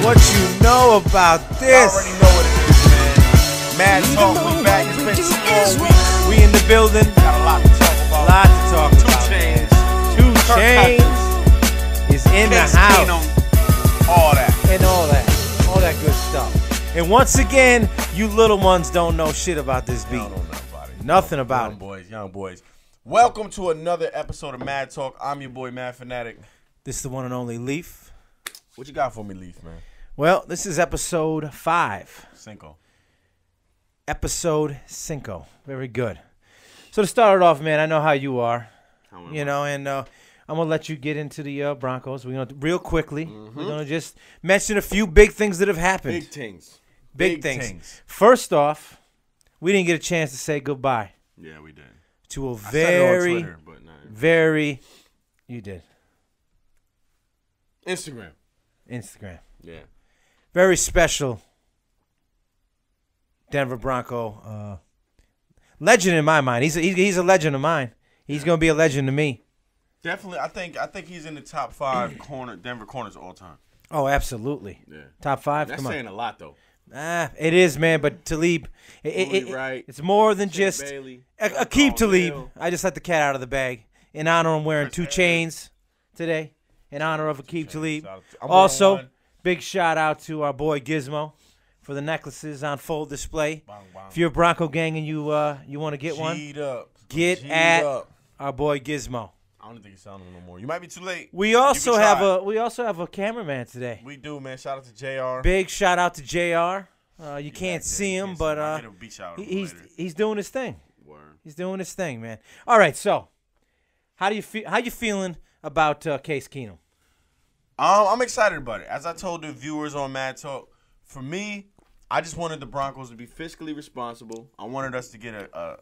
What you know about this? I already know what it is, man. Mad Talk, we back. It's been 2 whole weeks. We in the building. Got a lot to talk about. Lot to talk about. 2 Chainz. 2 Chainz is in the house. Keenum, all that. And all that good stuff. And once again, you little ones don't know shit about this beat. Don't know nothing about it. Nothing about it. Young boys. Welcome to another episode of Mad Talk. I'm your boy, Mad Fanatic. This is the one and only Leaf. What you got for me, Leaf, man? Well, this is episode 5. Cinco. Episode 5. Very good. So to start it off, man, I know how you are. And I'm going to let you get into the Broncos. We're going to, real quickly, we're going to just mention a few big things that have happened. Big things. Big things. First off, we didn't get a chance to say goodbye. Yeah, we did. To a I said it on Twitter, but nah. very, you did. Instagram. Yeah. Very special Denver Bronco legend in my mind. He's a legend of mine. He's going to be a legend to me. Definitely. I think he's in the top 5 Denver corners all time. Oh, absolutely. Yeah. Top 5. That's Come on. saying a lot though. It is, man. But Talib, it's more than just Aqib Talib. I just let the cat out of the bag in honor of wearing 2 chains today. In honor of Aqib Talib. Also, big shout out to our boy Gizmo for the necklaces on full display. If you're a Bronco gang and you want to get one, get at our boy Gizmo. I don't think he's selling them no more. You might be too late. We also have a cameraman today. We do, man. Shout out to JR. Big shout out to JR. You can't see him, but he's doing his thing. Word. He's doing his thing, man. All right, so how you feeling about Case Keenum? I'm excited about it. As I told the viewers on Mad Talk, for me, I just wanted the Broncos to be fiscally responsible. I wanted us to get I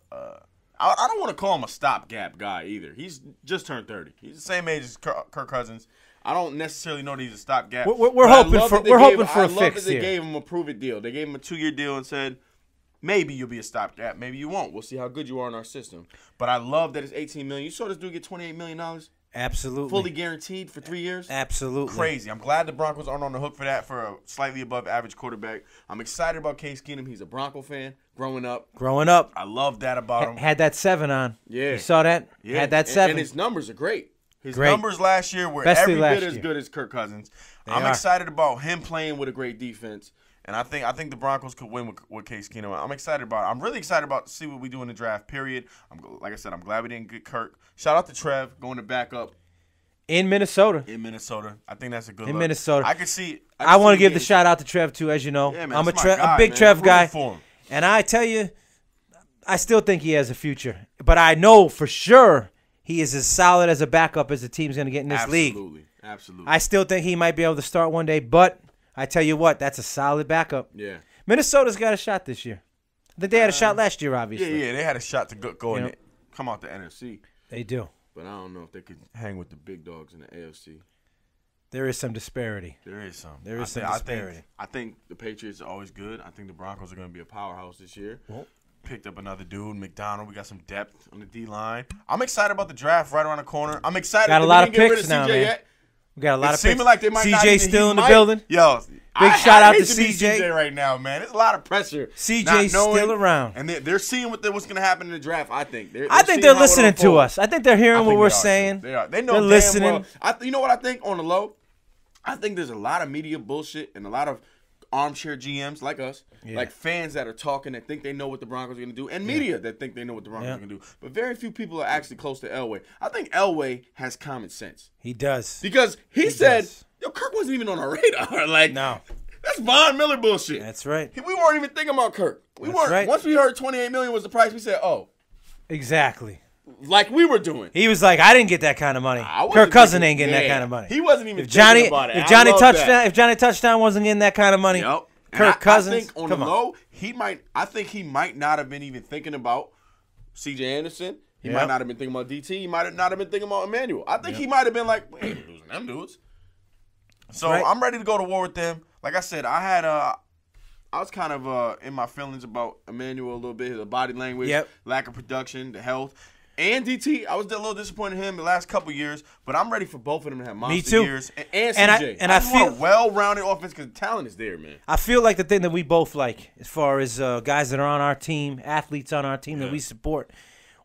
don't want to call him a stopgap guy either. He's just turned 30. He's the same age as Kirk Cousins. I don't necessarily know that he's a stopgap. We're hoping for a fix here. I love that they gave him a prove-it deal. They gave him a 2-year deal and said, maybe you'll be a stopgap, maybe you won't. We'll see how good you are in our system. But I love that it's $18 million. You saw this dude get $28 million? Absolutely. Fully guaranteed for 3 years? Absolutely. Crazy. I'm glad the Broncos aren't on the hook for that for a slightly above average quarterback. I'm excited about Case Keenum. He's a Bronco fan growing up. I love that about him. Had that 7 on. Yeah. You saw that? Yeah. Had that 7. And his numbers are great. His numbers last year were every bit as good as Kirk Cousins. I'm excited about him playing with a great defense. And I think the Broncos could win with Case Keenum. I'm excited about it. I'm really excited about to see what we do in the draft, period. Like I said, I'm glad we didn't get Kirk. Shout out to Trev going to back up. In Minnesota. I think that's a good look. In Minnesota. I can see. I want to give the shout out to Trev, too, as you know. Yeah, man, I'm a big Trev guy. And I tell you, I still think he has a future. But I know for sure he is as solid as a backup as the team's going to get in this league. Absolutely. I still think he might be able to start one day. But I tell you what, that's a solid backup. Yeah. Minnesota's got a shot this year. I think they had a shot last year, obviously. Yeah, they had a shot to go in it. Come out the NFC. They do. But I don't know if they could hang with the big dogs in the AFC. There is some disparity. There is some disparity. I think the Patriots are always good. I think the Broncos are going to be a powerhouse this year. Well, picked up another dude, McDonald. We got some depth on the D-line. I'm excited about the draft right around the corner. I'm excited. Got a lot of picks now, man. We got a lot of picks. Like they might CJ still in the building. Yo, big shout out to CJ right now, man. There's a lot of pressure. CJ's still around, and they're seeing what's going to happen in the draft. I think they're listening to us. I think they're hearing what we're saying. They are. They know. They're listening. Well. You know what I think on the low? I think there's a lot of media bullshit and a lot of armchair GMs like us, like fans that are talking that think they know what the Broncos are going to do, and media that think they know what the Broncos are going to do. But very few people are actually close to Elway. I think Elway has common sense. He does. Because he said, yo, Kirk wasn't even on our radar. Like, no. That's Von Miller bullshit. That's right. We weren't even thinking about Kirk. We weren't. Right. Once we heard $28 million was the price, we said, oh. Exactly. Like we were doing. He was like, I didn't get that kind of money. Kirk Cousins ain't getting that kind of money. He wasn't even thinking about it. If Johnny Touchdown wasn't getting that kind of money, Kirk Cousins, I think on the low, I think he might not have been even thinking about C.J. Anderson. He might not have been thinking about DT. He might not have been thinking about Emmanuel. I think he might have been like, we ain't losing them dudes. So I'm ready to go to war with them. Like I said, I was kind of in my feelings about Emmanuel a little bit, the body language, lack of production, the health. And DT, I was a little disappointed in him the last couple years, but I'm ready for both of them to have monster Me too. years. And CJ. I feel want a well-rounded offense because the talent is there, man. I feel like the thing that we both like, as far as guys that are on our team, athletes on our team that we support,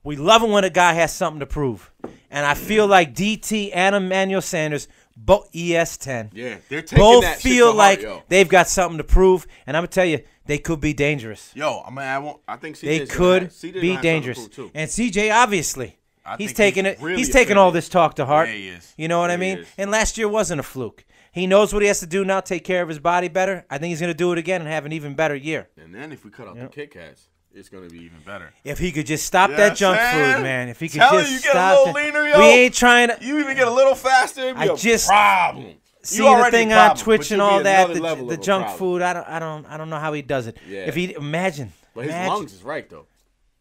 we love it when a guy has something to prove. And I feel like DT and Emmanuel Sanders, both ES10, they're taking both that feel shit to like heart, they've got something to prove. And I'm gonna tell you, they could be dangerous. I think they could be dangerous. And CJ, obviously, he's taking it. He's taking all this talk to heart. Yeah, he is. You know what I mean? And last year wasn't a fluke. He knows what he has to do now, take care of his body better. I think he's gonna do it again and have an even better year. And then if we cut out the Kit Kats, it's gonna be even better. If he could just stop that junk food, man. If he could just get stop a little leaner, yo. We ain't trying to. You even get a little faster. It'd be a problem. See the thing on Twitch and all that, the junk food. I don't know how he does it. Yeah. If he imagine. But his lungs is right though.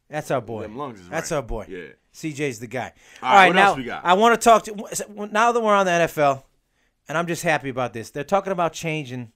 That's our boy. Them lungs is right. That's our boy. Yeah. CJ's the guy. All right, now else we got? I want to talk to. Now that we're on the NFL, and I'm just happy about this. They're talking about changing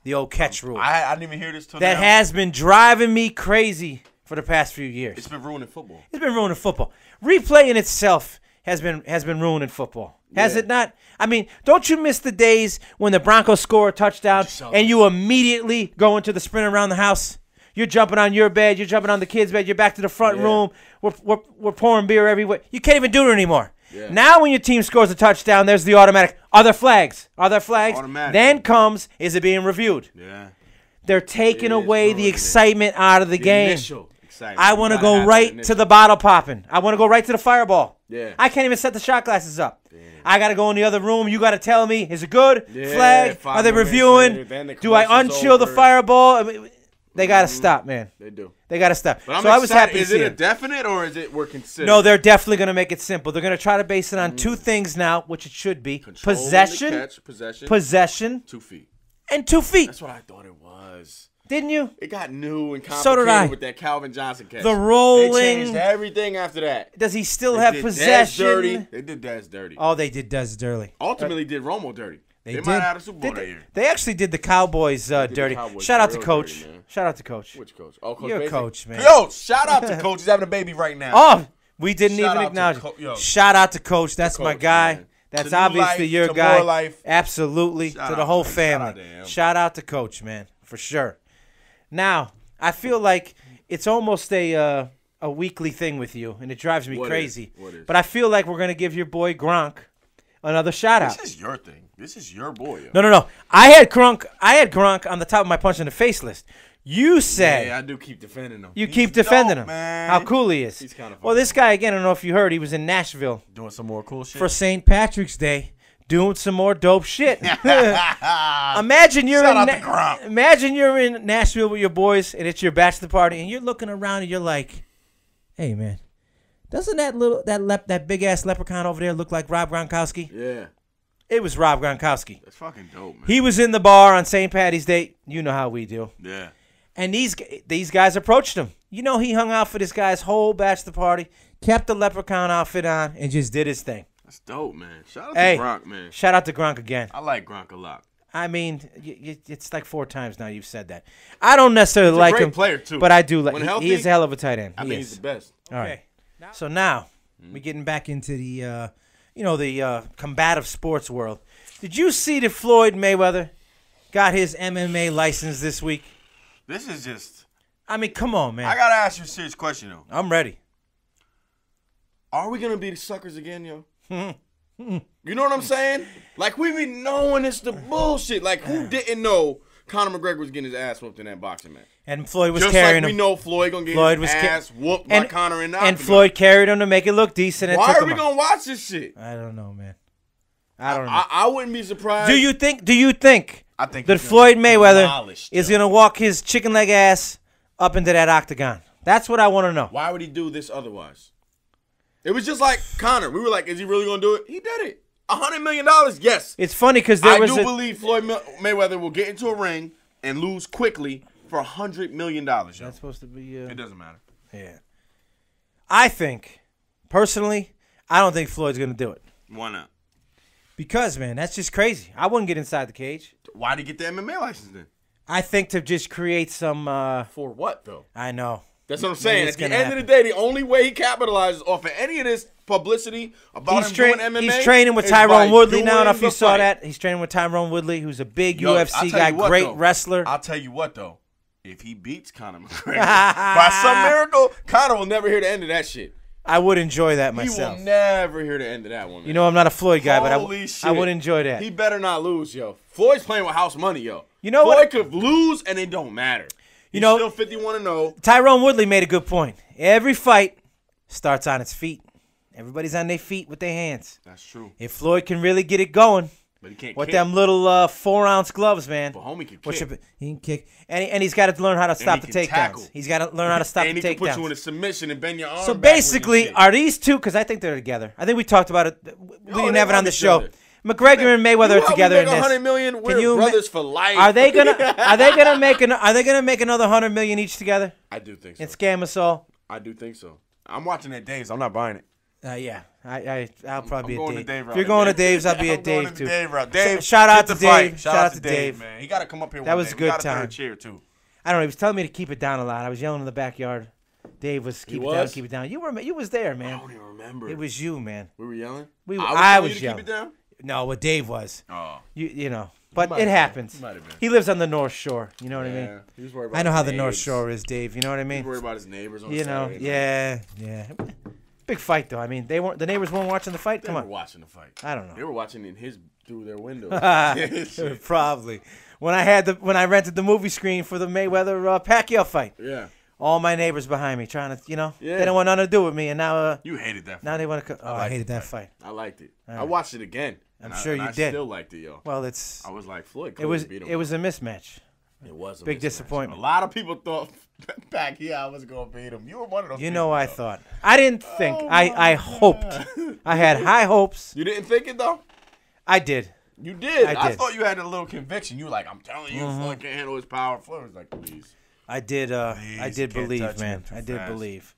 the old catch rule. I didn't even hear this till that now. has been driving me crazy for the past few years. It's been ruining football. It's been ruining football. Replaying itself has been ruining football. Has it not? I mean, don't you miss the days when the Broncos score a touchdown and you immediately go into the sprint around the house? You're jumping on your bed. You're jumping on the kid's bed. You're back to the front room. We're pouring beer everywhere. You can't even do it anymore. Yeah. Now when your team scores a touchdown, there's the automatic. Are there flags? Are there flags? Automatic. Then comes, is it being reviewed? Yeah. They're taking away the excitement out of the game. Initial excitement. I want to go right to the bottle popping. I want to go right to the fireball. Yeah. I can't even set the shot glasses up. Yeah. I got to go in the other room. You got to tell me, is it good? Flag? Are they reviewing? Do I unchill the fireball? I mean, they got to stop, man. They do. They got to stop. But I was happy to see it. Is it a definite or is it we're considering? No, they're definitely going to make it simple. They're going to try to base it on two things now, which it should be. Possession. 2 feet. And 2 feet. That's what I thought it was. Didn't you? It got new and complicated so did I. with that Calvin Johnson catch. The rolling. They changed everything after that. Does he still have possession? Dirty. They did Dez dirty. Oh, they did Dez dirty. Ultimately did Romo dirty. They might have had a Super Bowl that year. They actually did the Cowboys dirty. Shout out to Coach. Shout out to Coach. Which Coach? Oh, Coach You're Basic? Coach, man. Yo, shout out to Coach. He's having a baby right now. Oh, we didn't even acknowledge it. Shout out to Coach. That's my guy. Man. That's obviously your guy. More life. Absolutely. Shout to the out, whole man. family. Shout out to Coach, man. For sure. Now, I feel like it's almost a weekly thing with you, and it drives me crazy. What is? But I feel like we're going to give your boy Gronk another shout-out. This is your thing. This is your boy. Yo. No. I had Gronk on the top of my punch in the face list. You said. Yeah, I do keep defending him. He's keep defending him. Man. How cool he is. He's kind of well, this guy, again, I don't know if you heard, he was in Nashville. Doing some more cool shit. For St. Patrick's Day. Doing some more dope shit. Imagine you're in Nashville with your boys and it's your bachelor party and you're looking around and you're like, "Hey man, doesn't that big ass leprechaun over there look like Rob Gronkowski?" Yeah. It was Rob Gronkowski. That's fucking dope, man. He was in the bar on St. Patty's Day. You know how we do. Yeah. And these guys approached him. You know he hung out for this guy's whole bachelor party, kept the leprechaun outfit on, and just did his thing. That's dope, man. Shout out to Gronk, man. Shout out to Gronk again. I like Gronk a lot. I mean, it's like 4 times now you've said that. I don't necessarily like him. He's a great player, too. But I do like him. He is a hell of a tight end. I think he's the best. All right. So now, we're getting back into the, the combative sports world. Did you see that Floyd Mayweather got his MMA license this week? This is just... I mean, come on, man. I got to ask you a serious question, though. I'm ready. Are we going to be the suckers again, yo? You know what I'm saying? Like, we be knowing it's the bullshit. Like, who didn't know Conor McGregor was getting his ass whooped in that boxing match? And Floyd was just carrying like him. we know Floyd going to get his ass whooped by Conor in the And Floyd carried him to make it look decent. Why are we going to watch this shit? I don't know, man. I don't know. I wouldn't be surprised. Do you think that Floyd Mayweather is going to walk his chicken leg ass up into that octagon? That's what I want to know. Why would he do this otherwise? It was just like Conor. We were like, is he really going to do it? He did it. $100 million, yes. It's funny because I do believe Floyd Mayweather will get into a ring and lose quickly for $100 million. That's supposed to be... It doesn't matter. Yeah. I think, personally, I don't think Floyd's going to do it. Why not? Because, man, that's just crazy. I wouldn't get inside the cage. Why'd he get the MMA license then? I think to just create some... For what, though? I know. That's what I'm saying. At the end of the day, the only way he capitalizes off of any of this publicity about him doing MMA, he's training with Tyrone Woodley now. I don't know if you saw that. He's training with Tyrone Woodley, who's a big UFC guy, great wrestler. I'll tell you what, though. If he beats Conor McGregor, by some miracle, Conor will never hear the end of that shit. I would enjoy that myself. He will never hear the end of that one, man. You know, I'm not a Floyd guy, but I would enjoy that. He better not lose, yo. Floyd's playing with house money, yo. You know Floyd could lose, and it don't matter. He's still 51-0. Tyrone Woodley made a good point. Every fight starts on its feet. Everybody's on their feet with their hands. That's true. If Floyd can really get it going, but he can't with kick. Them little 4-ounce gloves, man. But homie can kick. He can kick. And he's got to learn how to stop the takedowns. He's got to learn how to stop the takedowns. And he can put you in a submission and bend your arm. So basically, are these two, because I think they're together. I think we talked about it. We didn't have it on the show. McGregor and Mayweather are together in this. $100 million. We're brothers for life. Are they gonna make another $100 million each together? I do think so. And scam us all? I do think so. I'm watching at Dave's. I'm not buying it. Yeah, I'll probably be at Dave. If you're going to Dave's, I'll be at Dave too. Dave, shout out to Dave. Shout out to Dave, man. He got to come up here. That was a good time. Cheer too. I don't know. He was telling me to keep it down a lot. I was yelling in the backyard. Dave was keep it down. You was there, man. I don't even remember. It was you, man. We were yelling. I was yelling. Keep it down? No, what Dave was. Oh. You know. But it happens. He lives on the North Shore. You know what I mean? He was worried about I know how the North Shore is, Dave. You know what I mean? He was worried about his neighbors on Saturday. Yeah. Big fight, though. I mean, the neighbors weren't watching the fight? Come on. They were watching the fight. I don't know. They were watching through their windows. Probably. When I rented the movie screen for the Mayweather Pacquiao fight. Yeah. All my neighbors behind me trying to, they don't want nothing to do with me, and now you hated that fight. Now they want to. I hated that fight. I liked it. I watched it again. I'm sure you did. I still liked it, yo. Well, I was like, Floyd. It was a mismatch. It was a big disappointment. A lot of people thought Pacquiao was gonna beat him. You were one of those. You know, I thought. I didn't think. I hoped. I had high hopes. You didn't think it though. I did. You did. I thought you had a little conviction. You were like, I'm telling you, Floyd can't handle his power. Floyd was like, please. I did. I did believe, man. I did believe.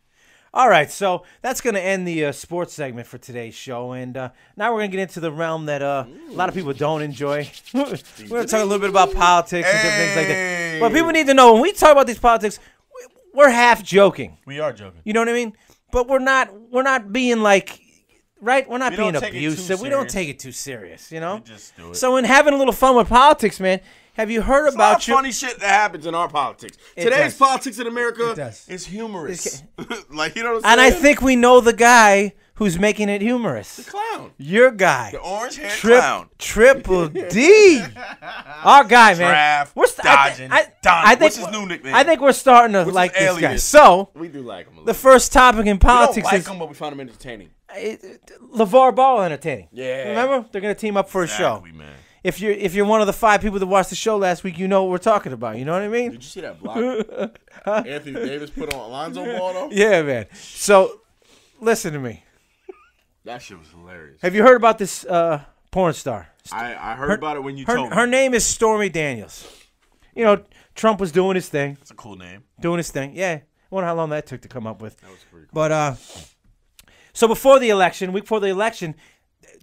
All right, so that's going to end the sports segment for today's show, and now we're going to get into the realm that a lot of people don't enjoy. We're going to talk a little bit about politics and different things like that. But people need to know when we talk about these politics, we're half joking. We are joking. You know what I mean? But we're not being like, right? We're not being abusive. We don't take it too serious, you know? We just do it. So in having a little fun with politics, man. Have you heard about funny shit that happens in our politics? Today's politics in America is humorous. Like, you know what I'm saying? And I think we know the guy who's making it humorous. The clown. Your guy. The orange-haired clown. Triple D. Our guy, man. Draft, dodging, what's his new nickname? I think we're starting to like this guy. So, we do like him a little. The first topic in politics we don't like him, but we found him entertaining. LeVar Ball entertaining. Yeah. Remember? They're going to team up for a show. Man. If you're one of the 5 people that watched the show last week, you know what we're talking about. You know what I mean? Did you see that block Anthony Davis put on Alonzo Ball, though? Yeah, man. So, listen to me. That shit was hilarious. Have you heard about this porn star? I heard about it when you told me. Her name is Stormy Daniels. You know, Trump was doing his thing. That's a cool name. Doing his thing. Yeah. I wonder how long that took to come up with. That was pretty cool. But, so before the election, week before the election,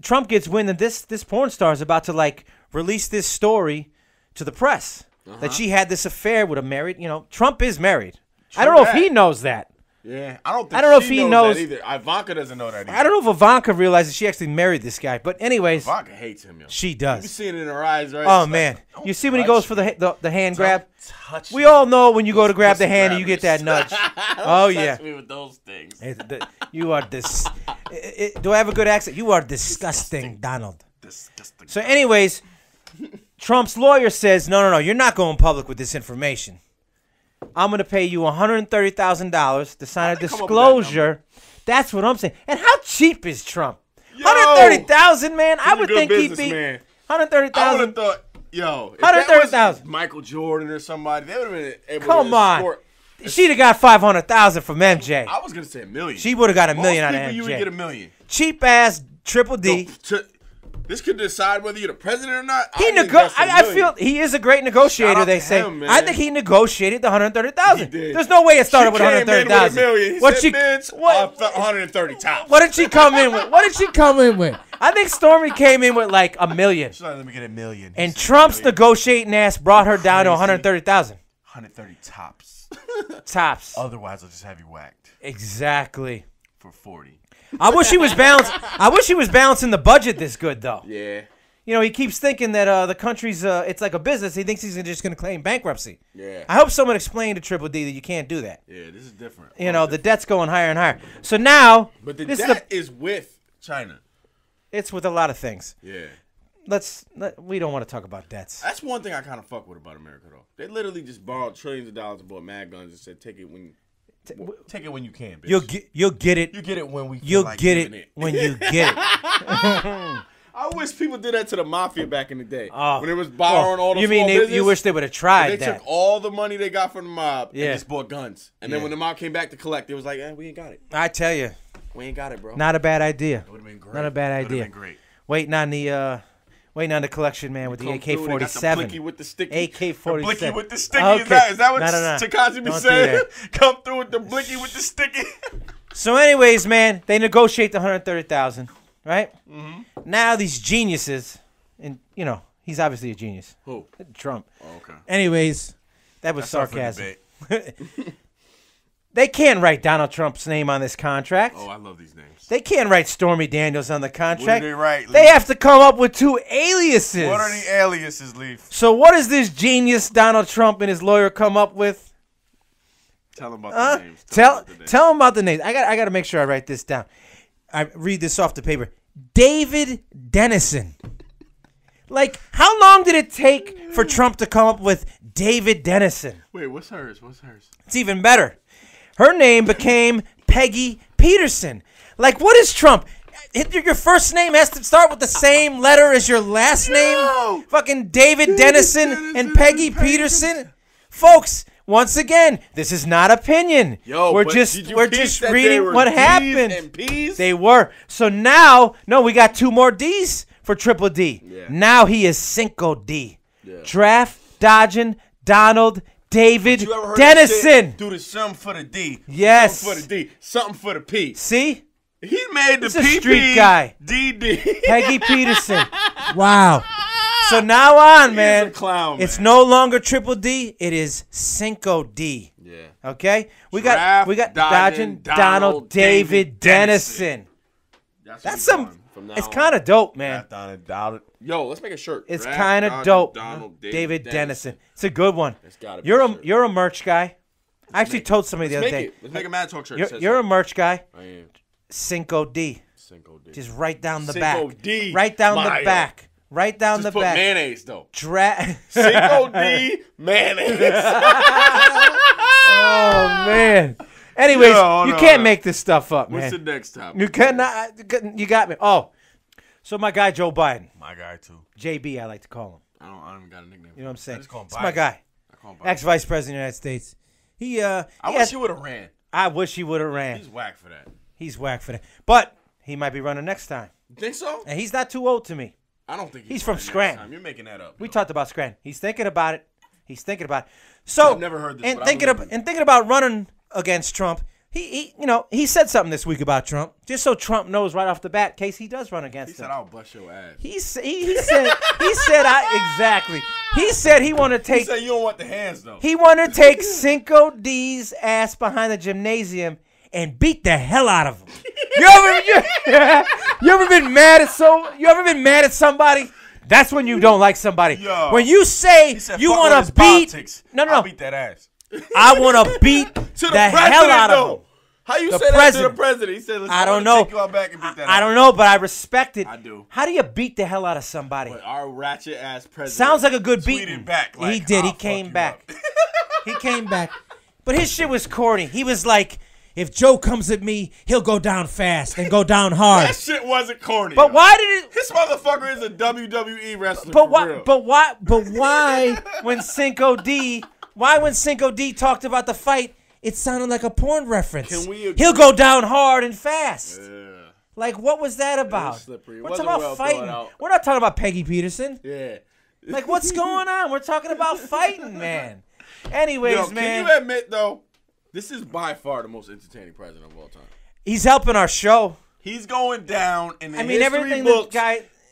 Trump gets wind that this porn star is about to, like, release this story to the press. That she had this affair with a married, Trump is married. I don't know if he knows that. Yeah, I don't know if he knows that either. Ivanka doesn't know that either. I don't know if Ivanka realizes she actually married this guy. But anyways. Ivanka hates him, yo. She does. You see it in her eyes, right? Oh, man. You see when he goes for the hand grab? We all know when you go to grab the hand and you get that nudge. Oh, yeah. Touch me with those things. You are this. Do I have a good accent? You are disgusting, Donald. Disgusting. So anyways, Trump's lawyer says, no, you're not going public with this information. I'm going to pay you $130,000 to sign a disclosure. That's what I'm saying. And how cheap is Trump? $130,000, man. I would think he'd be $130,000. I would have thought, yo, if $130,000. Michael Jordan or somebody, they would have been able Come on. She'd have got $500,000 from MJ. I was gonna say $1 million. She would have got $1 million out of MJ. You would get $1 million. Cheap ass Triple D. This could decide whether you're the president or not. I feel he is a great negotiator. They say. I think he negotiated the $130,000. There's no way it started with $130,000. What she? What? 130 tops. What did she come in with? I think Stormy came in with like $1 million. She's like, let me get $1 million. And Trump's negotiating ass brought her down to $130,000. 130 tops. Tops. Otherwise, I'll just have you whacked. Exactly. For 40. I wish he was balancing the budget this good though. Yeah. You know, he keeps thinking that the country's it's like a business. He thinks he's just going to claim bankruptcy. Yeah. I hope someone explained to Triple D that you can't do that. Yeah, this is different. You know, the debt's going higher and higher. So now, but the debt is with China. It's with a lot of things. Yeah. We don't want to talk about debts. That's one thing I kind of fuck with about America, though. They literally just borrowed trillions of dollars and bought mad guns and said, take it when you can, bitch. You'll get it. You get it when we feel You'll like get it when you get it. I wish people did that to the mafia back in the day. When it was borrowing all the You mean you wish they would have tried that? They took all the money they got from the mob and just bought guns. And then when the mob came back to collect, it was like, we ain't got it. I tell you. We ain't got it, bro. Not a bad idea. It would have been great. Not a bad idea. It would have been great. Waiting on the collection, man, with the AK-47. Blicky with the sticky. AK-47. Blicky with the sticky. Okay. Is that what Tekashi be saying? Come through with the blicky with the sticky. So anyways, man, they negotiate the $130,000, right? Mm-hmm. Now these geniuses, and you know, he's obviously a genius. Who? Trump. Oh, okay. Anyways, that was sarcasm. They can't write Donald Trump's name on this contract. Oh, I love these names. They can't write Stormy Daniels on the contract. What do they write, Leaf? They have to come up with 2 aliases. What are the aliases, Leaf? So what does this genius Donald Trump and his lawyer come up with? Tell him about the names. Tell him about the names. I got to make sure I write this down. I read this off the paper. David Dennison. Like, how long did it take for Trump to come up with David Dennison? Wait, what's hers? It's even better. Her name became Peggy Peterson. Like, what is Trump? Your first name has to start with the same letter as your last name? Fucking David Dennison and Peggy Peterson? Folks, once again, this is not opinion. We're just reading what happened. They were. So now, we got 2 more D's for Triple D. Yeah. Now he is Cinco D. Yeah. Draft, dodging, Donald, David Dennison. Do the something for the D. Yes. Something for the D. Something for the P. See? He made the PP street guy. DD. Peggy Peterson. Wow. So now on, man. He's a clown, it's no longer Triple D. It is Cinco D. Yeah. Okay? We got dodging Donald David Dennison. That's some. It's kind of dope, man. Yo, let's make a shirt. It's kind of dope. Donald David Dennison. It's a good one. It's gotta be you're a merch guy. I actually told somebody the other day. Let's make a Mad Talk shirt. You're a merch guy. I am. Cinco D. Cinco D. Just right down the Cinco back. D. Right down the back. Right down the back. Just put mayonnaise, though. Cinco D mayonnaise. Oh, man. Anyways, you can't make this stuff up, man. What's the next topic? You cannot. You got me. Oh, so my guy Joe Biden. My guy too. JB, I like to call him. I don't even got a nickname. You know what I'm saying? I just call him Biden. It's my guy. Ex-Vice President of the United States. I wish he would have ran. I wish he would have ran. He's whack for that. He's whack for that. But he might be running next time. You think so? And he's not too old to me. I don't think he's from Scranton. You're making that up. We talked about Scranton. He's thinking about it. So I've never heard this. And thinking about running against Trump. He said something this week about Trump, just so Trump knows right off the bat, in case he does run against him. He said, "I'll bust your ass." He said exactly. He said he want to take. He said you don't want the hands though. He want to take Cinco D's ass behind the gymnasium and beat the hell out of him. You ever been mad at somebody? That's when you don't like somebody. Yo, when you say you want to beat, I'll beat that ass. I want to beat the hell out of him. How you say that to the president? He said, I don't know. Take you out back and beat that I don't know, but I respect it. I do. How do you beat the hell out of somebody? But our ratchet ass president sounds like a good beating. Back like, he did. He came back. He came back. But his shit was corny. He was like, if Joe comes at me, he'll go down fast and go down hard. That shit wasn't corny. But why did it? This motherfucker is a WWE wrestler. But why when Cinco D? Why when Cinco D talked about the fight, it sounded like a porn reference? He'll go down hard and fast. Yeah. Like, what was that about? We're talking about fighting. We're not talking about Peggy Peterson. Yeah. Like, what's going on? We're talking about fighting, man. Anyways, man. Can you admit, though, this is by far the most entertaining president of all time. He's helping our show. He's going down in the history books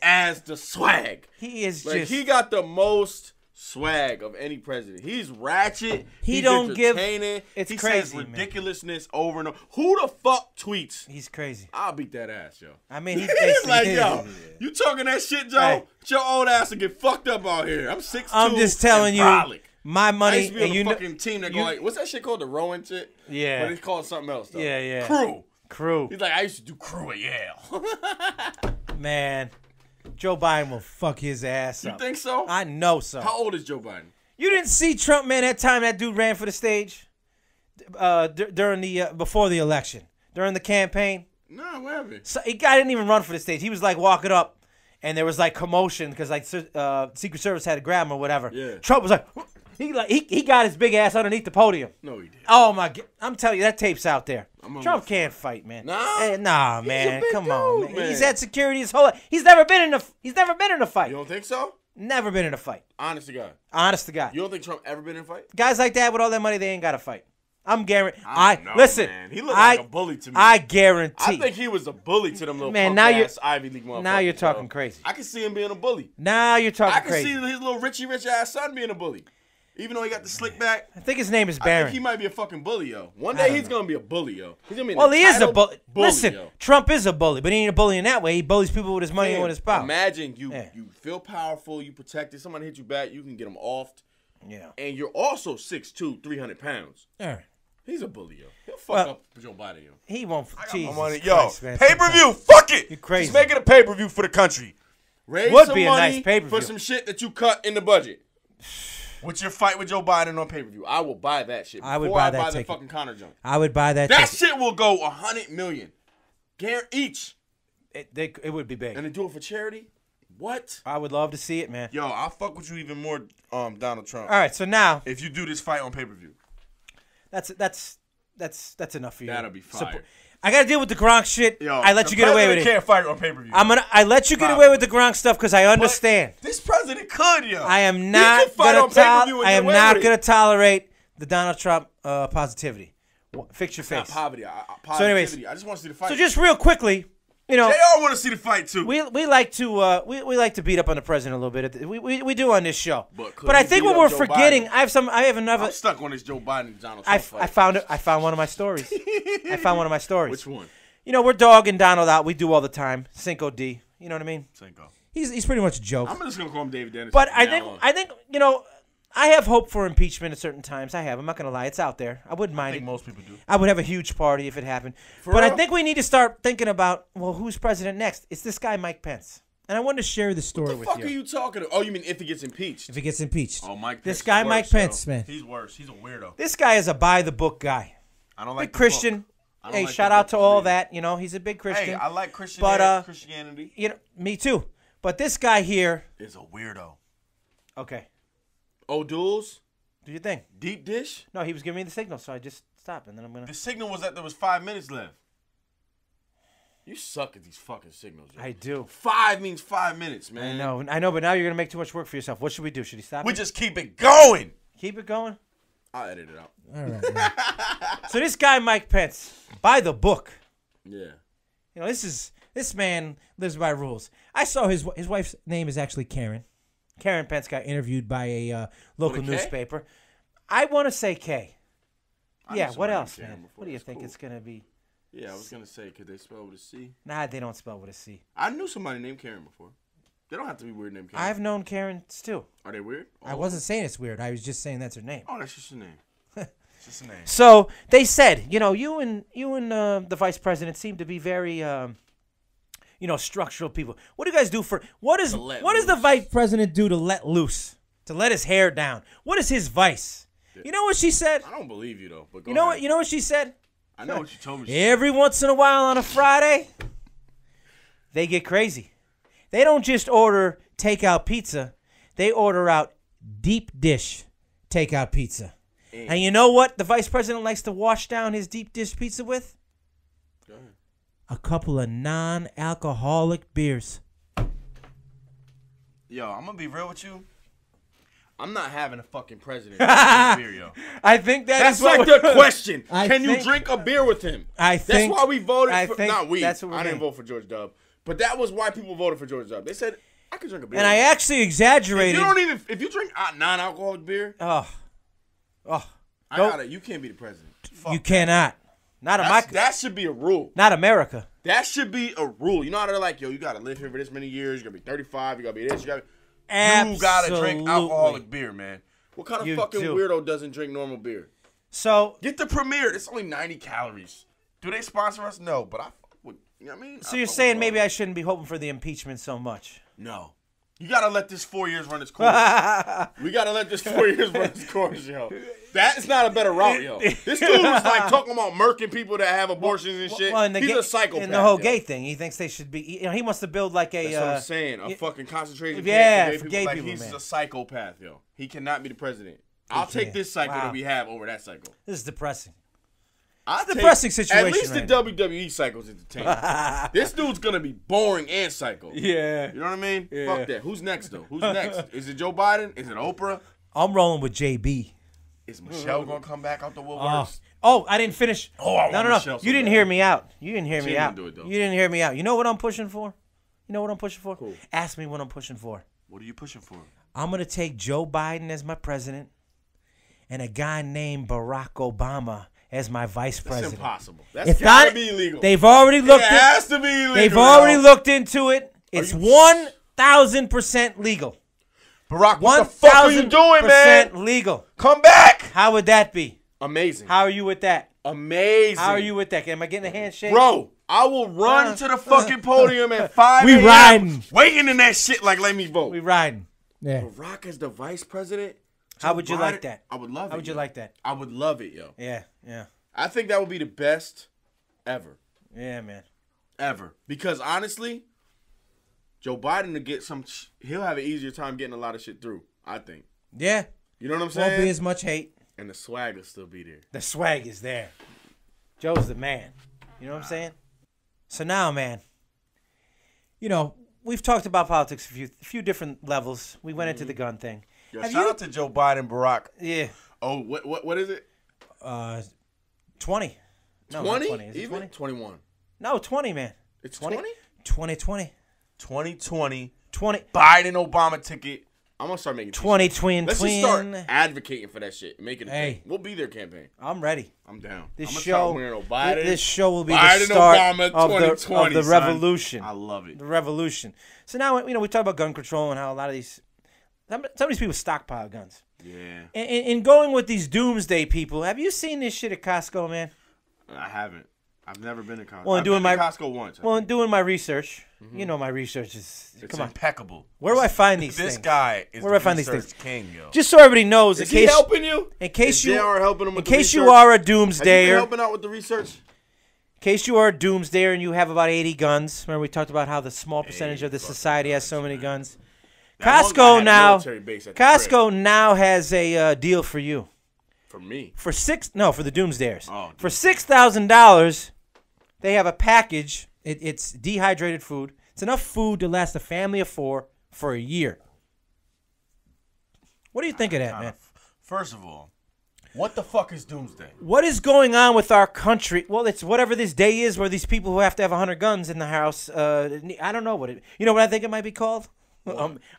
as the swag. He is He got the most swag of any president. He's ratchet. He's entertaining. It's he crazy, says ridiculousness over and over. Who the fuck tweets? He's crazy. I'll beat that ass, yo. I mean, he's like, yo, you talking that shit, Joe? Hey. Your old ass will get fucked up out here. I'm 6'2". I'm just telling you, my money. I used to be on the fucking team that go like, what's that shit called? The rowing shit? Yeah. But it's called something else, though. Yeah. Crew. He's like, I used to do crew at Yale. Man, Joe Biden will fuck his ass up. You think so? I know so. How old is Joe Biden? You didn't see Trump, man, that time that dude ran for the stage during the before the election, during the campaign? No, what happened? So, guy didn't even run for the stage. He was like walking up, and there was like commotion because like Secret Service had to grab him or whatever. Yeah. Trump was like, he got his big ass underneath the podium. No, he didn't. Oh my God! I'm telling you, that tape's out there. Trump can't fight, man. Nah, hey, nah, man. Come on, man. Man. He's had security his whole life. He's never been in a fight. You don't think so? Never been in a fight. Honest to God. Honest to God. You don't think Trump ever been in a fight? Guys like that with all that money, they ain't got to fight. I'm guaranteed. Listen. Man. He looked like a bully to me. I guarantee. I think he was a bully to them little ass Ivy League motherfuckers. Now you're talking crazy. I can see him being a bully. Now you're talking crazy. I can see his little Richie Rich ass son being a bully. Even though he got the slick back. I think his name is Barron. I think he might be a fucking bully, yo. One day he's going to be a bully, yo. He's gonna be he is a bully. Listen, yo. Trump is a bully, but he ain't a bully in that way. He bullies people with his money and with his power. Imagine you feel powerful, you protected, somebody hit you back, you can get him offed. Yeah. And you're also 6'2", 300 pounds. All right. He's a bully, yo. He'll fuck up Joe Biden, yo. He won't. Jesus yo, Christ, pay-per-view, fuck it. You're crazy. Just make it a pay-per-view for the country. Raise Would some be a money nice pay-per-view for some shit that you cut in the budget. What's your fight with Joe Biden on pay-per-view? I will buy that shit. I would buy that ticket. The fucking Connor junk. I would buy that. That shit will go $100 million, each. It would be big. And they do it for charity. What? I would love to see it, man. Yo, I'll fuck with you even more, Donald Trump. All right, so now if you do this fight on pay-per-view, that's enough for you. That'll be fire. I gotta deal with the Gronk shit. Yo, I let you get away with it. Can't fight on pay-per-view. I let you get away with the Gronk stuff because I understand. But this president could, yo. I am not gonna tolerate the Donald Trump positivity. Fix your face. Not poverty. So anyways, I just want to see the fight. So just real quickly, they all want to see the fight too. We like to beat up on the president a little bit. We do on this show. But I think what we're forgetting, Biden? I have another. I'm stuck on this Joe Biden and Donald Trump fight. I found one of my stories. Which one? You know, we're dogging Donald out. We do all the time. Cinco D. You know what I mean? Cinco. He's pretty much a joke. I'm just gonna call him David Dennison. But I think you know, I have hope for impeachment at certain times. I have. I'm not gonna lie. It's out there. I wouldn't mind it. I think most people do. I would have a huge party if it happened. But I think we need to start thinking about, well, who's president next? It's this guy Mike Pence. And I wanted to share the story with you. What the fuck are you talking about? Oh, you mean if he gets impeached? If he gets impeached. Oh, Mike Pence. This guy, Mike Pence, man. He's worse. He's a weirdo. This guy is a by-the-book guy. I don't like big Christian. Hey, shout out to all that. You know, he's a big Christian. Hey, I like Christianity. You know, me too. But this guy here is a weirdo. Okay. O'Doul's? Do you think? Deep dish? No, he was giving me the signal, so I just stopped, and then I'm gonna. The signal was that there was 5 minutes left. You suck at these fucking signals, yo. I do. 5 means 5 minutes, man. I know, but now you're gonna make too much work for yourself. What should we do? Should he stop? We just keep it going. Keep it going. I'll edit it out. All right. So this guy Mike Pence, by the book. Yeah. You know, this man lives by rules. I saw his wife's name is actually Karen. Karen Pence got interviewed by a local newspaper. I want to say K. Yeah, what else, man? What do you think it's going to be? Yeah, I was going to say, could they spell with a C? Nah, they don't spell with a C. I knew somebody named Karen before. They don't have to be weird named Karen. I've known Karens, too. Are they weird? I wasn't saying it's weird. I was just saying that's her name. Oh, that's just her name. It's just a name. So they said, you know, you and the vice president seem to be very, structural people. What do you guys do for what does the vice president do to let loose, to let his hair down? What is his vice? Yeah. You know what she said? I don't believe you though. But you know what she said? I know what you told me. Every once in a while on a Friday, they get crazy. They don't just order takeout pizza; they order out deep dish takeout pizza. And you know what the vice president likes to wash down his deep dish pizza with? Go ahead. A couple of non-alcoholic beers. Yo, I'm gonna be real with you. I'm not having a fucking president beer, yo. I think that's like the question. Can you drink a beer with him? That's why we voted for. Not we. I didn't vote for George W. But that was why people voted for George W. They said I could drink a beer. And I actually exaggerated. If you drink non-alcoholic beer. You can't be the president. You cannot. That should be a rule. Not America. That should be a rule. You know how they're like, yo, you got to live here for this many years. You got to be 35. You got to be this. You got to drink alcoholic beer, man. What kind of fucking weirdo doesn't drink normal beer? So get the Premier. It's only 90 calories. Do they sponsor us? No, but I would. You know what I mean? So you're saying maybe I shouldn't be hoping for the impeachment so much? No. You got to let this 4 years run its course. We got to let this 4 years run its course, yo. That's not a better route, yo. This dude was like talking about murking people that have abortions and shit. He's a psychopath. And the whole gay thing. He thinks they should be. He wants to build like a. That's what I'm saying. A fucking concentration camp for gay people. He's a psychopath, yo. He cannot be the president. I'll take this cycle that we have over that cycle. This is depressing. It's a depressing situation. At least the WWE cycle's entertaining. This dude's gonna be boring and psycho. Yeah. You know what I mean? Yeah. Fuck that. Who's next though? Who's next? Is it Joe Biden? Is it Oprah? I'm rolling with JB. Is Michelle gonna come back out the woodworks? I didn't finish. No. Michelle You didn't hear me out. You didn't hear me out. Do it, though. You didn't hear me out. You know what I'm pushing for? Cool. Ask me what I'm pushing for. What are you pushing for? I'm gonna take Joe Biden as my president, and a guy named Barack Obama as my vice president. That's impossible. That's gotta be illegal. They've already looked. It has to be illegal. They've already looked into it. It's 1,000% legal. Barack, what the fuck are you doing, man? 1,000% legal. Come back. How would that be? Amazing. How are you with that? Amazing. How are you with that? Am I getting a handshake? Bro, I will run to the fucking podium at 5 We riding. Waiting in that shit like, let me vote. We riding. Yeah. Barack as the vice president? How would you like that? I would love it. How would you like that? I would love it, yo. Yeah. I think that would be the best ever. Yeah, man. Ever. Because honestly, Joe Biden to get he'll have an easier time getting a lot of shit through, I think. Yeah. You know what I'm saying? Won't be as much hate. And the swag will still be there. The swag is there. Joe's the man. You know what I'm saying? So now, man, we've talked about politics a few different levels. We went into the gun thing. Yo, shout out to Joe Biden, Barack. Yeah. Oh, what is it? 20. No, 20? 20. Is it Even 20? 21. No, 20, man. It's 20? 2020. 2020. 20. Biden Obama ticket. I'm gonna start making 20 twin. Let's just start advocating for that shit. Make it a thing. We'll be their campaign. I'm ready. I'm down. This I'm show will be the start Obama of the revolution. I love it. The revolution. So now we talk about gun control and how a lot of some of these people stockpile guns. Yeah. And going with these Doomsday people, have you seen this shit at Costco, man? I haven't. I've never been to Costco. Well, I've been to Costco once. Well, in doing my research, my research is impeccable. Where do I find these things? This guy is the research king, yo. Just so everybody knows, is he helping you? In case you are helping him with in case you are a doomsdayer, have you been helping out with the research? In case you are a doomsdayer and you have about 80 guns, remember we talked about how the small percentage of the society has so many guns. Costco now has a deal for you. For me? For the doomsdayers. Oh, for $6,000, they have a package. It's dehydrated food. It's enough food to last a family of 4 for a year. What do you think of that, man? First of all, what the fuck is Doomsday? What is going on with our country? Well, it's whatever this day is where these people who have to have 100 guns in the house, I don't know what it. You know what I think it might be called?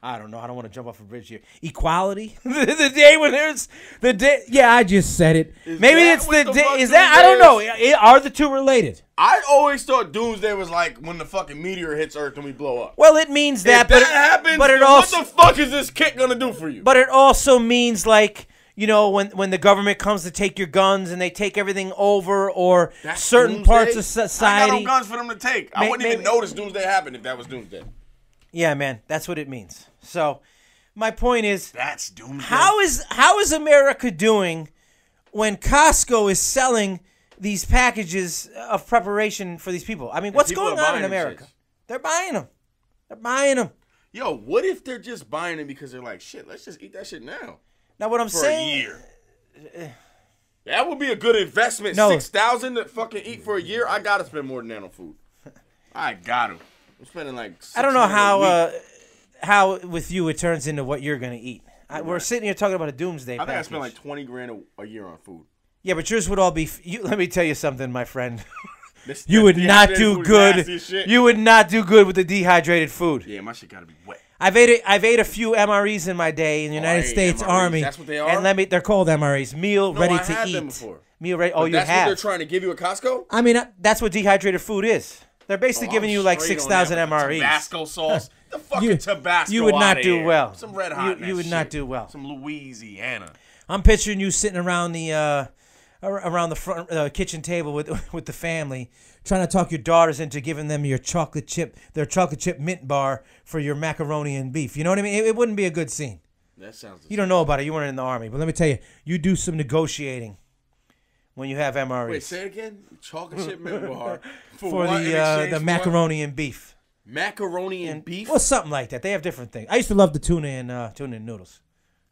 I don't know. I don't want to jump off a bridge here. Equality. the day when there's the day. Yeah, I just said it. Maybe it's the day. Is that? I don't know. Are the two related? I always thought Doomsday was like when the fucking meteor hits Earth and we blow up. Well, it means that. If that happens, but what the fuck is this kit gonna do for you? But it also means like. When the government comes to take your guns and they take everything over, or certain parts of society. I got no guns for them to take. I wouldn't even notice Doomsday happen if that was Doomsday. Yeah, man, that's what it means. So, my point is, that's Doomsday. How is America doing when Costco is selling these packages of preparation for these people? I mean, what's going on in America? They're buying them. They're buying them. Yo, what if they're just buying them because they're like, shit, let's just eat that shit now. Now, what I'm saying... For a year. That would be a good investment. No. $6,000 to fucking eat for a year? I got to spend more than that on food. I got to. I'm spending like I don't know how with you it turns into what you're going to eat. We're sitting here talking about a doomsday package. I think I spend like $20,000 a year on food. Yeah, but yours would all be... let me tell you something, my friend. You would not do good. You would not do good with the dehydrated food. Yeah, my shit got to be wet. I've ate a few MREs in my day in the United States MREs. Army. That's what they are? And they're called MREs, meal ready to eat. I had them before. Meal ready. But you that's have. That's what they're trying to give you at Costco? I mean, that's what dehydrated food is. They're basically giving you like 6,000 MREs. Tabasco sauce. The fucking Tabasco. You would not do well. Some red hot. You would not do well. Some Louisiana. I'm picturing you sitting around the front kitchen table with the family, trying to talk your daughters into giving them their chocolate chip mint bar for your macaroni and beef. You know what I mean? It wouldn't be a good scene. That sounds. You don't know about it. You weren't in the Army, but let me tell you, you do some negotiating when you have MREs. Wait, say it again. Chocolate chip mint bar for the macaroni and beef. Macaroni and beef? Well, something like that. They have different things. I used to love the tuna and noodles.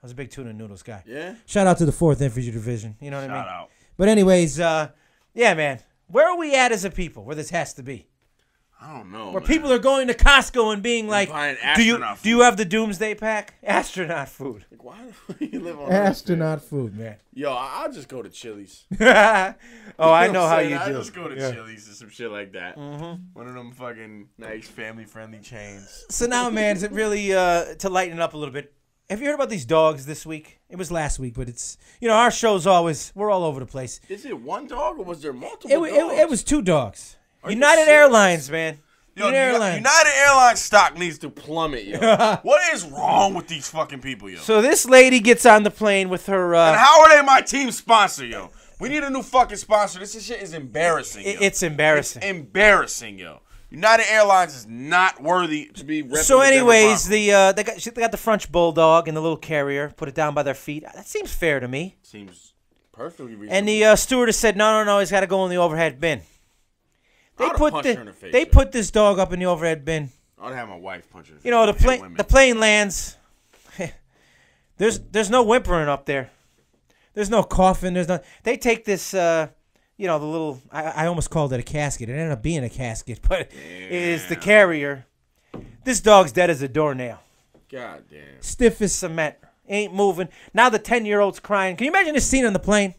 I was a big tuna and noodles guy. Yeah. Shout out to the 4th Infantry Division. You know what I mean? Shout out. But anyways, yeah, man. Where are we at as a people? Where this has to be? I don't know. Where people are going to Costco and being like, do you have the Doomsday pack? Astronaut food. Like, why do you live on astronaut food, man? Yo, I'll just go to Chili's. I know how you do. I just go to Chili's or some shit like that. Mm-hmm. One of them fucking nice family-friendly chains. So now, man, is it really to lighten it up a little bit? Have you heard about these dogs this week? It was last week, but it's, our show's we're all over the place. Is it one dog or was there multiple dogs? It was 2 dogs. United Airlines, man. Yo, United Airlines stock needs to plummet, yo. What is wrong with these fucking people, yo? So this lady gets on the plane with her... and how are they my team sponsor, yo? We need a new fucking sponsor. This shit is embarrassing, yo. It's embarrassing. It's embarrassing, yo. United Airlines is not worthy to be represented. So anyways, they got the French Bulldog and the little carrier, put it down by their feet. That seems fair to me. Seems perfectly reasonable. And the stewardess said, no, he's got to go in the overhead bin. They put put this dog up in the overhead bin. I'd have my wife punch her in the face. The plane lands. There's no whimpering up there. There's no coughing. They take this, the little. I almost called it a casket. It ended up being a casket, but it is the carrier. This dog's dead as a doornail. God damn. Stiff as cement. Ain't moving. Now the 10-year-old's crying. Can you imagine this scene on the plane?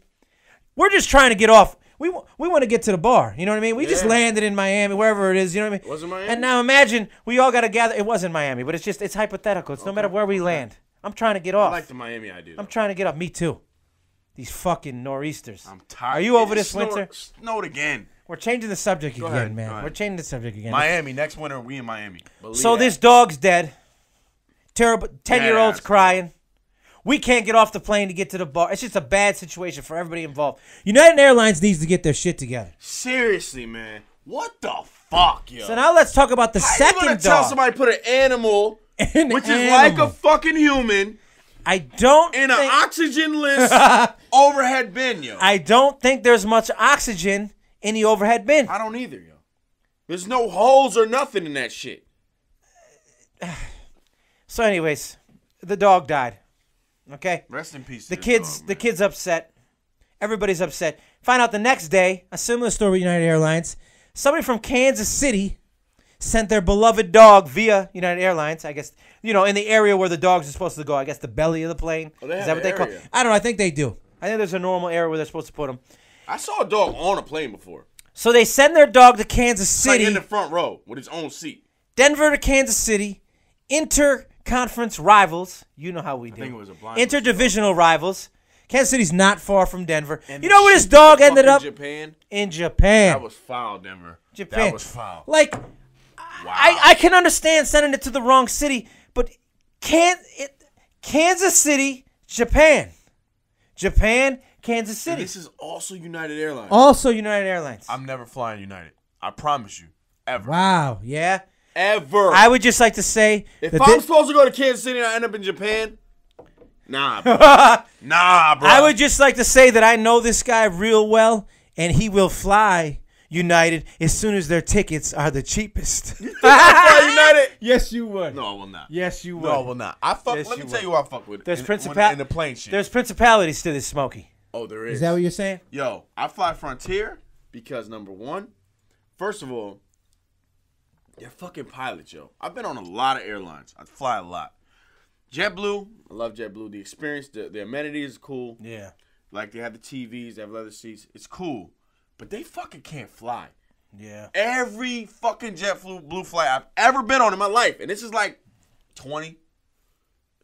We're just trying to get off. We want to get to the bar. You know what I mean? We just landed in Miami, wherever it is. You know what I mean? Was it Miami? And now imagine we all got to gather. It wasn't Miami, but it's hypothetical. It's no matter where we land. I'm trying to get off. I like the Miami idea. I'm trying to get off. Me too. These fucking nor'easters. I'm tired. Are you over this winter? Snowed again. We're changing the subject Go again, ahead, man. We're changing the subject again. Miami. Next winter, we in Miami. So this dog's dead. Terrible. 10-year-old's crying. We can't get off the plane to get to the bar. It's just a bad situation for everybody involved. United Airlines needs to get their shit together. Seriously, man. What the fuck, yo? So now let's talk about the second dog. How you gonna tell somebody to put an animal, which is like a fucking human, in an oxygen-less overhead bin, yo? I don't think there's much oxygen in the overhead bin. I don't either, yo. There's no holes or nothing in that shit. So anyways, the dog died. Okay. Rest in peace. The kid's upset. Everybody's upset. Find out the next day, a similar story with United Airlines. Somebody from Kansas City sent their beloved dog via United Airlines. I guess in the area where the dogs are supposed to go. I guess the belly of the plane. Oh, is that what they call it? I don't know. I think they do. I think there's a normal area where they're supposed to put them. I saw a dog on a plane before. So they send their dog to Kansas City. Like in the front row with his own seat. Denver to Kansas City. Interconference rivals. You know how we do. I think it was a blind interdivisional rivals. Kansas City's not far from Denver. And you know where this dog ended up? In Japan. That was foul, Denver. Japan. That was foul. Like, wow. I can understand sending it to the wrong city, but Kansas City, Japan. Japan, Kansas City. And this is also United Airlines. Also United Airlines. I'm never flying United. I promise you. Ever. Wow. Yeah. Ever. I would just like to say if I'm supposed to go to Kansas City and I end up in Japan, nah, bro. Nah, bro. I would just like to say that I know this guy real well, and he will fly United as soon as their tickets are the cheapest. You think I'll fly United? Yes, you would. No, I will not. Yes, you would. No, I will not. Let me tell you what I fuck with. There's in the plane shit. There's principalities to this, Smokey. Oh, there is. Is that what you're saying? Yo, I fly Frontier because number one, first of all, they're fucking pilots, yo. I've been on a lot of airlines. I fly a lot. JetBlue, I love JetBlue. The experience, the amenities is cool. Yeah. Like they have the TVs, they have leather seats. It's cool. But they fucking can't fly. Yeah. Every fucking JetBlue flight I've ever been on in my life, and this is like 20.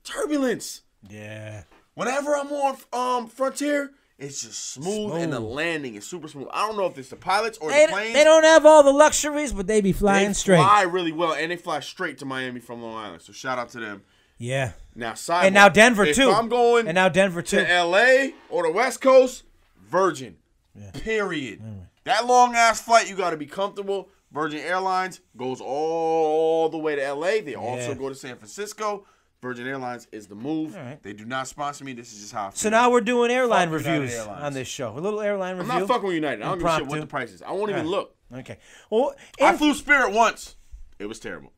Turbulence. Yeah. Whenever I'm on Frontier, it's just smooth, and the landing is super smooth. I don't know if it's the pilots or the planes. They don't have all the luxuries, but they be flying straight. They fly really well, and they fly straight to Miami from Long Island. So shout out to them. Yeah. Now, and now Denver too. If I'm going to LA or the West Coast, Virgin. Yeah. Period. That long ass flight, you got to be comfortable. Virgin Airlines goes all the way to LA. They also go to San Francisco. Virgin Airlines is the move. Right. They do not sponsor me. This is just how I feel. So now we're doing airline reviews on this show. A little airline review. I'm not fucking with United. I don't give a shit what the price is. I won't even look. Okay. Well, I flew Spirit once. It was terrible.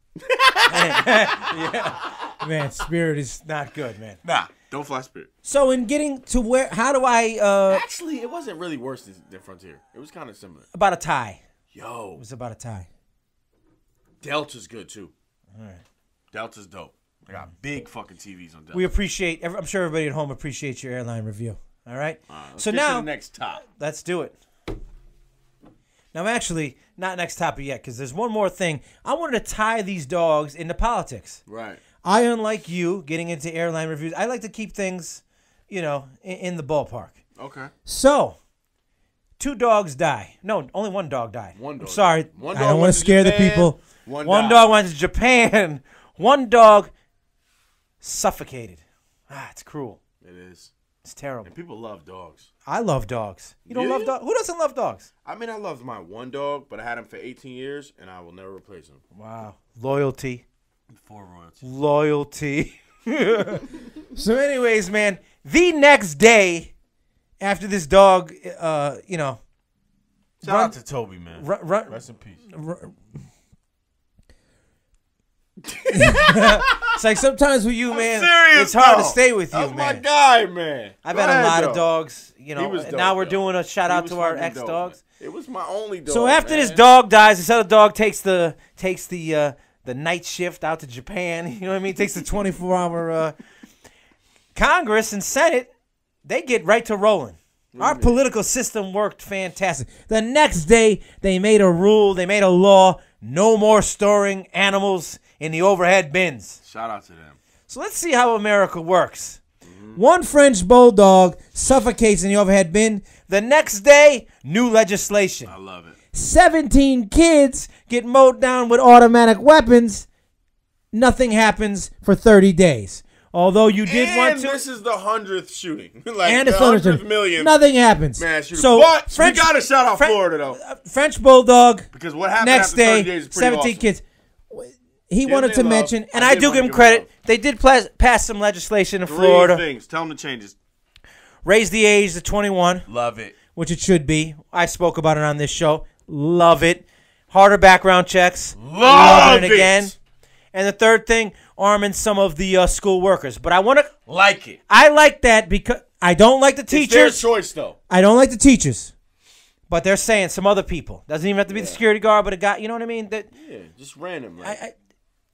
Yeah. Man, Spirit is not good, man. Nah, don't fly Spirit. So in getting to where, how do I... Actually, it wasn't really worse than Frontier. It was kind of similar. About a tie. Yo. It was about a tie. Delta's good, too. All right. Delta's dope. They got big fucking TVs on Delta. We appreciate, I'm sure everybody at home appreciates your airline review. All right? So now, to the next top. Let's do it. Now, actually, not next topic yet, because there's one more thing. I wanted to tie these dogs into politics. Right. I, unlike you, getting into airline reviews, I like to keep things, in the ballpark. Okay. So, 2 dogs die. No, only 1 dog died. One dog. I'm sorry. One I dog don't want to scare the people. One dog went to Japan. 1 dog suffocated. It's cruel. It is. It's terrible. And people love dogs. I love dogs. You don't love dogs? Who doesn't love dogs? I mean, I loved my 1 dog, but I had him for 18 years, and I will never replace him. Wow. Loyalty. For royalty. Loyalty. So anyways, man, the next day after this dog, Shout out to Toby, man. Rest in peace. It's like sometimes with you, man, it's hard to stay with you, man. That's my guy, man. I've had a lot of dogs, and now we're doing a shout out to our ex dogs. It was my only dog. So after this dog dies, this other dog takes the night shift out to Japan. You know what I mean? Takes the 24-hour. Congress and Senate, they get right to rolling. Our political system worked fantastic. The next day, they made a rule. They made a law. No more storing animals in the overhead bins. Shout out to them. So let's see how America works. 1 French bulldog suffocates in the overhead bin. The next day, new legislation. I love it. 17 kids get mowed down with automatic weapons. Nothing happens for 30 days. Although you did want to. And this is the 100th shooting. And it's 100th million. Nothing happens. So but we got to shout out Florida, though. French bulldog. Because what happened next after day, 30 days is pretty 17 awesome. Kids. He wanted to mention, and I do give him credit, they did pass some legislation in Florida. 3 things. Tell them the changes. Raise the age to 21. Love it. Which it should be. I spoke about it on this show. Love it. Harder background checks. Love it again. And the third thing, arming some of the school workers. But I want to... Like it. I like that because I don't like the teachers. It's their choice, though. I don't like the teachers. But they're saying some other people. Doesn't even have to be the security guard, but a guy, you know what I mean? Just random.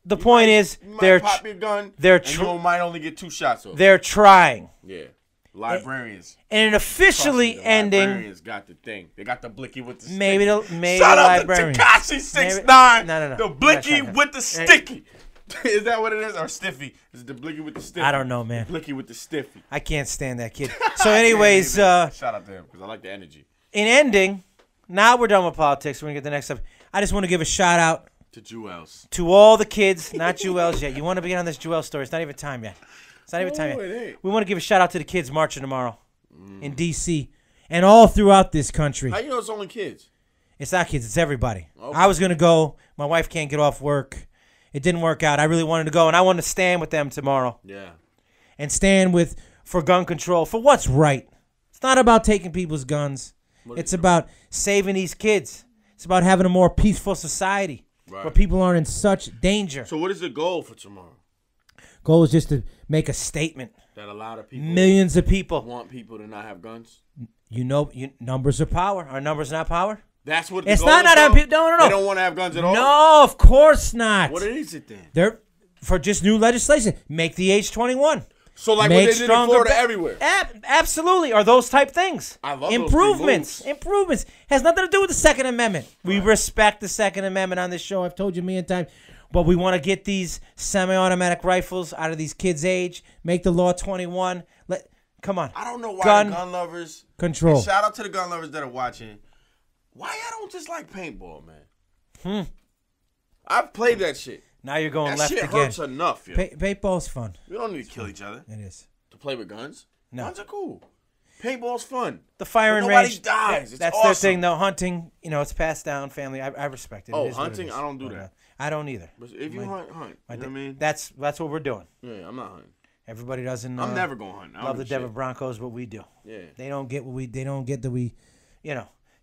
The point is, they're pop your gun. You might only get 2 shots off. They're trying. Yeah. Librarians. And officially ending. Librarians got the thing. They got the blicky with the sticky. Maybe Shout out to Tekashi 6ix9ine. No. The blicky with the sticky. Is that what it is? Or stiffy? Is it the blicky with the stiffy? I don't know, man. The blicky with the stiffy. I can't stand that kid. So anyways. Shout out to him because I like the energy. In ending, now we're done with politics. We're going to get the next up. I just want to give a shout out. To Jewels. To all the kids. Not Jewels yet. You want to be on this Jewel story. It's not even time yet. It's not even time yet. We want to give a shout out to the kids marching tomorrow in D.C. and all throughout this country. How you know it's only kids? It's not kids. It's everybody. Okay. I was going to go. My wife can't get off work. It didn't work out. I really wanted to go, and I wanted to stand with them tomorrow. Yeah. And stand for gun control, for what's right. It's not about taking people's guns. It's about saving these kids. It's about having a more peaceful society where people aren't in such danger. So what is the goal for tomorrow? Goal is just to make a statement. That a lot of people. Millions of people. Want people to not have guns? Numbers are power. Are numbers not power? That's what the it's goal not. Is, No. They don't want to have guns at all? No, of course not. What is it then? They're for just new legislation. Make the age 21. So like what they did in Florida everywhere. Absolutely. Are those type things. I love improvements. Those improvements. Has nothing to do with the Second Amendment. We respect the Second Amendment on this show. I've told you a million times. But we want to get these semi-automatic rifles out of these kids' age. Make the law 21. Come on. I don't know why the gun lovers control. Shout out to the gun lovers that are watching. Why y'all don't just like paintball, man? I've played that shit. Now you're going that left shit again. Hurts enough, yo. Paintball's fun. We don't need to kill each other. It is. To play with guns? No. Guns are cool. Paintball's fun. The firing range. Dies. That's awesome. their thing, though. Hunting, it's passed down. Family, I respect it. Oh, it is hunting? I don't do that. I don't either. But if you hunt. You know what I mean? That's what we're doing. Yeah, I'm not hunting. Everybody doesn't. I'm never going to hunt. Love the Denver Broncos, but we do. Yeah. They don't get what we. They don't get that we,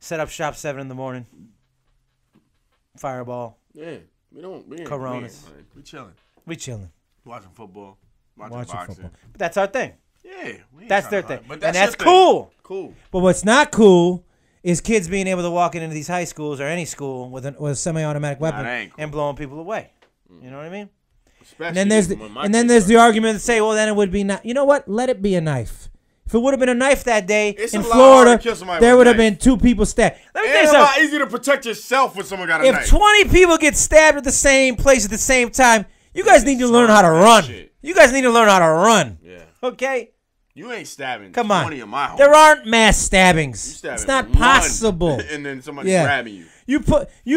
set up shop 7 in the morning. Fireball. Yeah, we don't. Coronas. We chilling. We chilling. Watching football. Watching boxing. Football. But that's our thing. Yeah, that's their thing, but and that's cool. Cool. But what's not cool is kids being able to walk into these high schools or any school with a semi-automatic weapon and blowing people away. You know what I mean? Especially and then there's the argument that say, well, then it would be not. You know what? Let it be a knife. If it would have been a knife that day in Florida, there would have been 2 people stabbed. Let me tell you something. It's a lot easier to protect yourself when someone got a knife. If 20 people get stabbed at the same place at the same time, you guys need to learn how to run. You guys need to learn how to run. Yeah. Okay? You ain't stabbing 20 of my homies. There aren't mass stabbings. It's not possible. And then somebody's grabbing you. You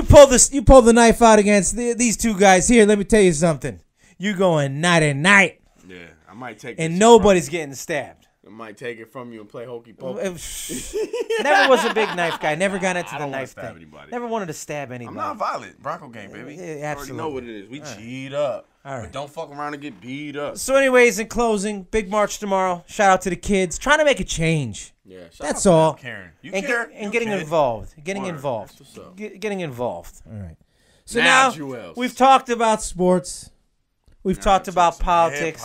pull the knife out against these 2 guys here. Let me tell you something. You going night and night. Yeah, I might take. And nobody's getting stabbed. I might take it from you and play hokey pokey. Never was a big knife guy. Never got into the knife thing. Anybody. Never wanted to stab anybody. I'm not violent. Bronco game, baby. Absolutely. I already know what it is. We cheat up. All right. But don't fuck around and get beat up. So anyways, in closing, big march tomorrow. Shout out to the kids. Trying to make a change. Yeah. That's all. Karen. You care? And getting involved. Getting involved. That's what's up. Getting involved. All right. So now we've talked about sports. We've talked about politics.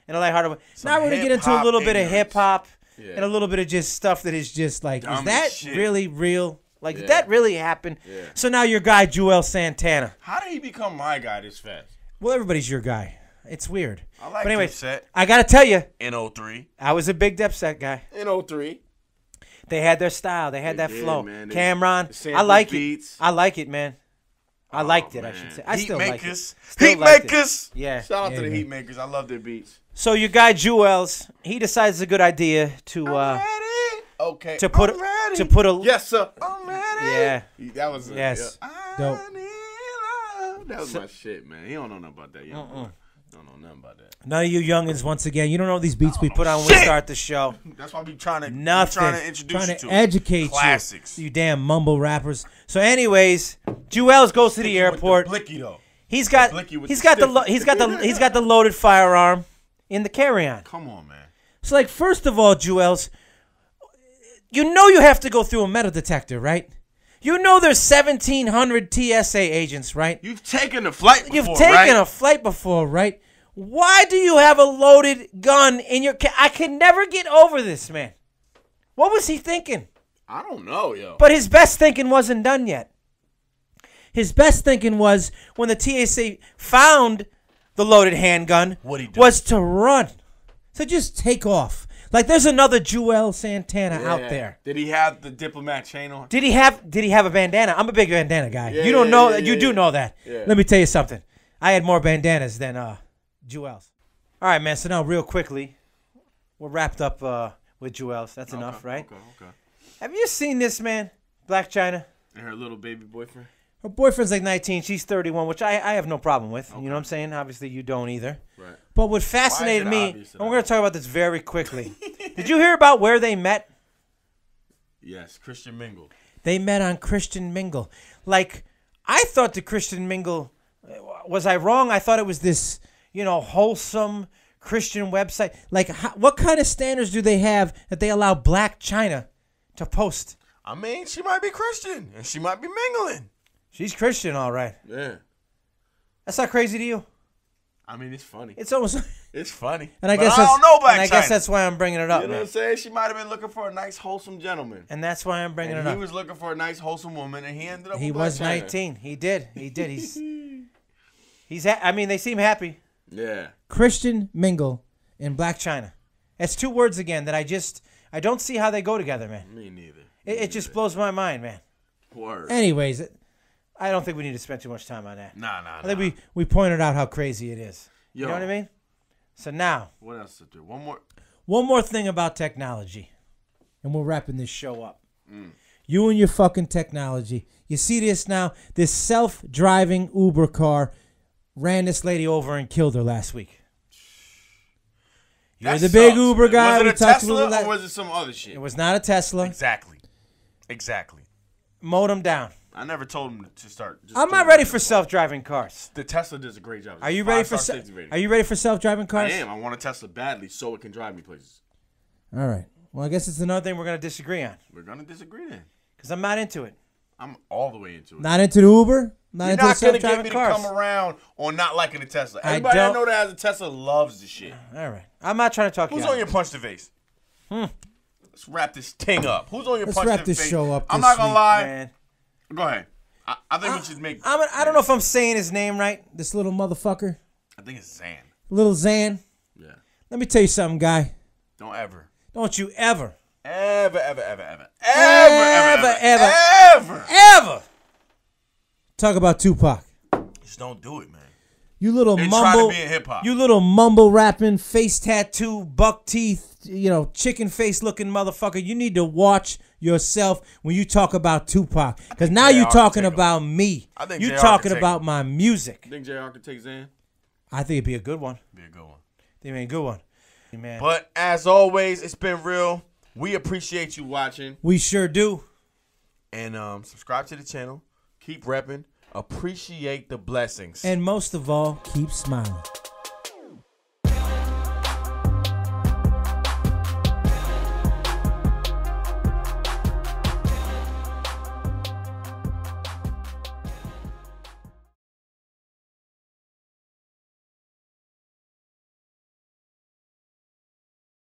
And a lighthearted way. Now we're going to get into a little bit of hip-hop and a little bit of just stuff that is just like, is that really real? Like, did that really happen? Yeah. So now your guy, Joel Santana. How did he become my guy this fast? Well, everybody's your guy. It's weird. I like but anyway, Dipset. I got to tell you. In 03. I was a big Dipset guy. In 03. They had their style. They had that flow. Man. Cameron, I like it. I like it, man. I liked it, I should say. I still like it. Heat makers. Yeah. Shout out to the Heat makers. I love their beats. So your guy Jewels, he decides it's a good idea to okay. to put a yes sir. I'm ready. Yeah. That was yes. Dope. That was my shit, man. He don't know nothing about that. Don't know nothing about that. None of you youngins, once again, you don't know these beats we put on when we start the show. That's why we trying to introduce trying you to educate classics. You damn mumble rappers. So, anyways, Jewels goes to the airport. Blicky though. He's got the loaded firearm in the carry-on. Come on, man. So, like, first of all, Jewels, you know you have to go through a metal detector, right? You know there's 1,700 TSA agents, right? You've taken a flight before, You've taken a flight before, right? Why do you have a loaded gun in your I can never get over this, man. What was he thinking? I don't know, yo. But his best thinking wasn't done yet. His best thinking was when the TSA found the loaded handgun was to run. So just take off. Like there's another Joel Santana out there. Did he have the diplomat chain on? Did he have a bandana? I'm a big bandana guy. You don't know that. You do know that. Yeah. Let me tell you something. I had more bandanas than Joel's. All right, man. So now real quickly, we're wrapped up with Joel's. That's enough, right? Okay. Have you seen this, man? Black China. And her little baby boyfriend? Her boyfriend's like 19. She's 31, which I have no problem with. Okay. You know what I'm saying? Obviously, you don't either. Right. But what fascinated me, and we're going to talk about this very quickly. Did you hear about where they met? Yes, Christian Mingle. They met on Christian Mingle. Like, I thought the Christian Mingle, was I wrong? I thought it was this, wholesome Christian website. Like, what kind of standards do they have that they allow Black China to post? I mean, she might be Christian, and she might be mingling. She's Christian, all right. Yeah. That's not crazy to you? I mean, it's funny. It's almost... It's funny. And I don't know Black China. I guess that's why I'm bringing it up, You know what I'm saying? She might have been looking for a nice, whole,some gentleman. And that's why I'm bringing it up. He was looking for a nice, wholesome woman, and he ended up with He Black was China. 19. He did. I mean, they seem happy. Yeah. Christian Mingle and Black China. That's 2 words again that I don't see how they go together, man. Me neither. It just blows my mind, man. Word. Anyways, I don't think we need to spend too much time on that. Nah. I think we pointed out how crazy it is. Yo. You know what I mean? So now. What else to do? One more thing about technology. And we're wrapping this show up. You and your fucking technology. You see this now? This self-driving Uber car ran this lady over and killed her last week. You're the big Uber guy. Was it a Tesla or was it some other shit? It was not a Tesla. Exactly. Mowed him down. I never told him to start. I'm not ready for self-driving cars. The Tesla does a great job. Are you ready for self-driving cars? I am. I want a Tesla badly so it can drive me places. All right. Well, I guess it's another thing we're going to disagree on. We're going to disagree then. Because I'm not into it. I'm all the way into it. Not into the Uber? You're not going to get me to come around on not liking the Tesla. Everybody I know that has a Tesla loves the shit. All right. I'm not trying to talk Who's on your punch the face? Let's wrap this thing up. Who's on your punch the face? Let's wrap this show up. I'm not going to lie. Man. Go ahead. I think we should make... I don't know if I'm saying his name right. This little motherfucker. I think it's Zan. Little Zan. Yeah. Let me tell you something, guy. Don't you ever talk about Tupac. Just don't do it, man. You little mumble rapping, face tattoo, buck teeth, chicken face looking motherfucker. You need to watch yourself when you talk about Tupac, because now you're talking about me. You're talking about my music. Think JR could take Zan? I think it'd be a good one. Be a good one. It'd be a good one. Man. But as always, it's been real. We appreciate you watching. We sure do. And subscribe to the channel. Keep repping. Appreciate the blessings. And most of all, keep smiling.